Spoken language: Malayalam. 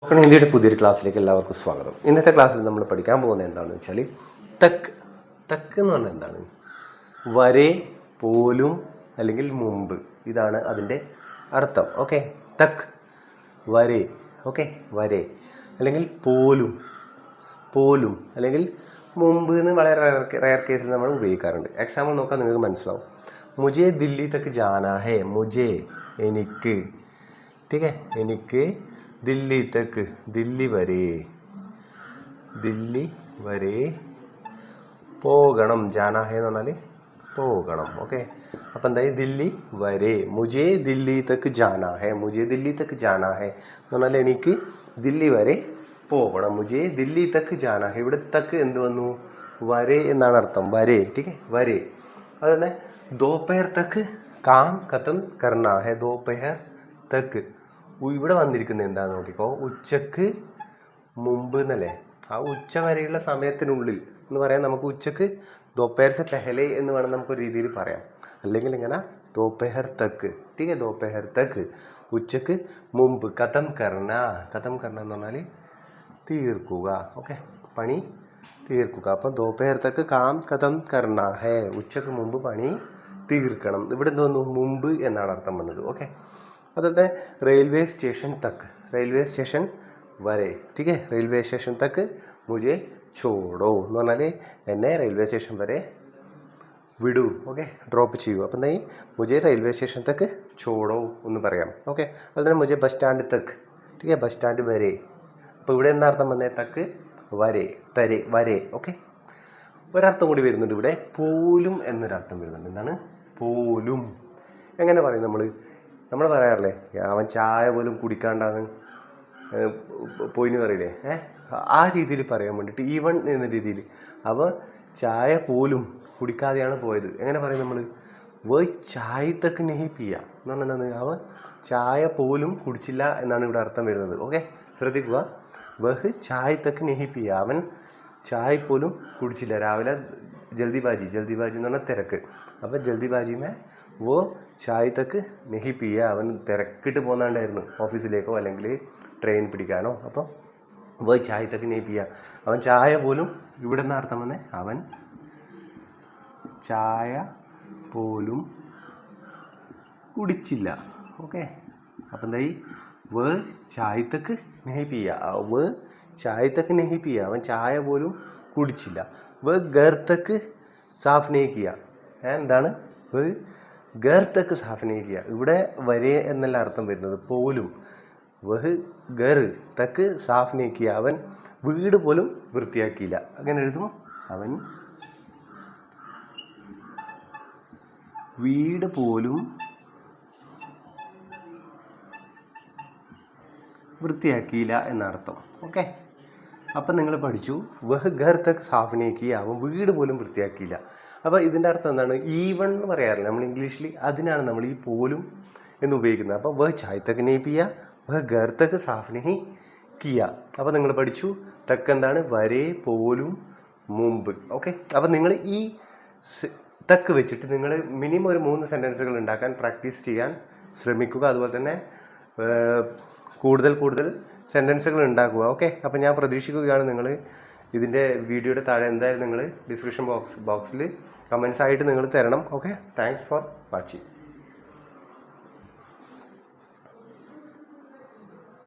സ്പോക്കൺ ഹിന്ദിയുടെ പുതിയൊരു ക്ലാസ്സിലേക്ക് എല്ലാവർക്കും സ്വാഗതം. ഇന്നത്തെ ക്ലാസ്സിൽ നമ്മൾ പഠിക്കാൻ പോകുന്നത് എന്താണെന്ന് വെച്ചാൽ തക്ക്. തക്ക് എന്ന് പറഞ്ഞാൽ എന്താണ്? വരെ, പോലും അല്ലെങ്കിൽ മുമ്പ്, ഇതാണ് അതിൻ്റെ അർത്ഥം. ഓക്കെ, തക്ക് വരെ, ഓക്കെ, വരെ അല്ലെങ്കിൽ പോലും, പോലും അല്ലെങ്കിൽ മുമ്പ് എന്ന് വളരെ റയർ കേസിൽ നമ്മൾ ഉപയോഗിക്കാറുണ്ട്. എക്സാമ്പിൾ നോക്കാൻ നിങ്ങൾക്ക് മനസ്സിലാവും. മുജേ ദില്ലി തക്ക് ജാനാ ഹേ, മുജേ എനിക്ക്, ठीक है, എനിക്ക് ദില്ലി തക്ക്, ദില്ലി വരെ, ദില്ലി വരെ പോകണം. ജാനാ ഹേ എന്ന് പറഞ്ഞാൽ പോകണം. ഓക്കെ, അപ്പം എന്തായി? ദില്ലി വരെ, മുജേ ദില്ലി തക്ക് ജാനാ ഹേ, മുജേ ദില്ലി തക്ക് ജാനാ ഹേ എന്ന് പറഞ്ഞാൽ എനിക്ക് ദില്ലി വരെ പോകണം. മുജേ ദില്ലി തക്ക് ജാനാ ഹേ. ഇവിടെ തക്ക് എന്ത് വന്നു? വരെ എന്നാണ് അർത്ഥം. വരെ, ठीक है, വരെ. അതുതന്നെ ദോപഹർ തക്ക് കാം ഖത്തം കർനാ ഹേ, ദോപഹർ തക്ക്. ഇവിടെ വന്നിരിക്കുന്നത് എന്താണെന്ന് നോക്കിക്കോ, ഉച്ചക്ക് മുമ്പ് എന്നല്ലേ. ആ ഉച്ച വരെയുള്ള സമയത്തിനുള്ളിൽ എന്ന് പറയാൻ നമുക്ക് ഉച്ചക്ക് ദോപഹർ സെ പെഹലെ എന്ന് വേണം നമുക്കൊരു രീതിയിൽ പറയാം. അല്ലെങ്കിൽ ഇങ്ങനെ ദോപഹർ തക്ക്, ठीक है, ദോപഹർ തക്ക്, ഉച്ചക്ക് മുമ്പ്. ഖത്തം കർണ, ഖത്തം കർണ എന്ന് പറഞ്ഞാൽ തീർക്കുക. ഓക്കെ, പണി തീർക്കുക. അപ്പം ദോപഹർ തക്ക് കാം ഖത്തം കർണ ഹേ, ഉച്ചക്ക് മുമ്പ് പണി തീർക്കണം. ഇവിടെ എന്ത് വന്നു? മുമ്പ് എന്നാണ് അർത്ഥം വന്നത്. ഓക്കെ, അതുപോലെ റെയിൽവേ സ്റ്റേഷൻ തക്ക്, റെയിൽവേ സ്റ്റേഷൻ വരെ, ठीक है, റെയിൽവേ സ്റ്റേഷൻ തക്ക് മുझे छोड़ो എന്ന് പറഞ്ഞാൽ എന്നെ റെയിൽവേ സ്റ്റേഷൻ വരെ വിടൂ. ഓക്കെ, ഡ്രോപ്പ് ചെയ്യൂ. അപ്പം എന്തായി? മുझे റെയിൽവേ സ്റ്റേഷൻ തക്ക് छोड़ो എന്ന് പറയാം. ഓക്കെ, അതുപോലെ തന്നെ മുझे ബസ് സ്റ്റാൻഡ് തക്ക്, ठीक है, ബസ് സ്റ്റാൻഡ് വരെ. അപ്പോൾ ഇവിടെ എന്താ അർത്ഥം വന്നേ? തക്ക് വരെ, തരെ, വരെ. ഓക്കെ, ഒരർത്ഥം കൂടി വരുന്നുണ്ട് ഇവിടെ, പോലും എന്നൊരർത്ഥം വരുന്നുണ്ട്. എന്താണ് പോലും? എങ്ങനെ പറയും നമ്മൾ പറയാറില്ലേ, അവൻ ചായ പോലും കുടിക്കാണ്ടാണ് പോയിന്ന് പറയില്ലേ? ആ രീതിയിൽ പറയാൻ വേണ്ടിയിട്ട്, ഈവൺ എന്ന രീതിയിൽ. അവൻ ചായ പോലും കുടിക്കാതെയാണ് പോയത്. എങ്ങനെ പറയും നമ്മൾ? വേ ചായ തക്ക് നെഹി പിയ എന്ന് പറഞ്ഞാൽ എന്താണ്? അവൻ ചായ പോലും കുടിച്ചില്ല എന്നാണ് ഇവിടെ അർത്ഥം വരുന്നത്. ഓക്കെ, ശ്രദ്ധിക്കുക. വഹ് ചായ തക്ക് നെഹി പിയ, അവൻ ചായ പോലും കുടിച്ചില്ല. രാവിലെ ജൽദിബാജി, ജൽദിബാജി എന്ന് പറഞ്ഞാൽ തിരക്ക്. അപ്പം ജൽദിബാജിമേ വോ ചായ തക്ക് നെഹി പിയ, അവൻ തിരക്കിട്ട് പോകുന്നുണ്ടായിരുന്നു ഓഫീസിലേക്കോ അല്ലെങ്കിൽ ട്രെയിൻ പിടിക്കാനോ. അപ്പോൾ വോ ചായ തക്ക് നെഹി പിയ, അവൻ ചായ പോലും, ഇവിടെ നിന്ന് അർത്ഥം വന്നേ, അവൻ ചായ പോലും കുടിച്ചില്ല. ഓക്കെ, അപ്പം എന്തായി? വേ ചായ തക്ക് നെഹി പിയ, വേ ചായ തക്ക് നെഹി പിയ, അവൻ ചായ പോലും കുടിച്ചില്ല. വേ ഗർ തക്ക് സാഫ് നെഹി കിയ, എന്താണ്? വേ ഗർ തക്ക് സാഫ് നെഹി കിയ. ഇവിടെ വരെ എന്നല്ല അർത്ഥം വരുന്നത്, പോലും. വഹ് ഗർ തക്ക് സാഫ് നെഹി കിയ, അവൻ വീട് പോലും വൃത്തിയാക്കിയില്ല. അങ്ങനെ എഴുതും, അവൻ വീട് പോലും വൃത്തിയാക്കിയില്ല എന്നർത്ഥം. ഓക്കെ, അപ്പം നിങ്ങൾ പഠിച്ചു വഹ് ഘർ തക്ക് സാഫ് നെഹി കിയ, അവൻ വീട് പോലും വൃത്തിയാക്കിയില്ല. അപ്പോൾ ഇതിൻ്റെ അർത്ഥം എന്താണ്? ഈവൺ എന്ന് പറയാറില്ല നമ്മൾ ഇംഗ്ലീഷിൽ, അതിനാണ് നമ്മൾ ഈ പോലും എന്ന് ഉപയോഗിക്കുന്നത്. അപ്പോൾ വഹ് ചായ് തക്ക് നെഹി പിയ, വഹ് ഘർ തക്ക് സാഫ് നെഹി കിയ. അപ്പോൾ നിങ്ങൾ പഠിച്ചു തക്ക് എന്താണ്? വരെ, പോലും, മുമ്പ്. ഓക്കെ, അപ്പോൾ നിങ്ങൾ ഈ തക്ക് വെച്ചിട്ട് നിങ്ങൾ മിനിമം ഒരു 3 സെൻറ്റൻസുകൾ ഉണ്ടാക്കാൻ പ്രാക്ടീസ് ചെയ്യാൻ ശ്രമിക്കുക. അതുപോലെ തന്നെ കൂടുതൽ സെൻറ്റൻസുകൾ ഉണ്ടാക്കുക. ഓക്കെ, അപ്പോൾ ഞാൻ പ്രതീക്ഷിക്കുകയാണ് നിങ്ങൾ ഇതിൻ്റെ വീഡിയോയുടെ താഴെ എന്തായാലും നിങ്ങൾ ഡിസ്ക്രിപ്ഷൻ ബോക്സിൽ കമൻസ് ആയിട്ട് നിങ്ങൾ തരണം. Okay, thanks for watching.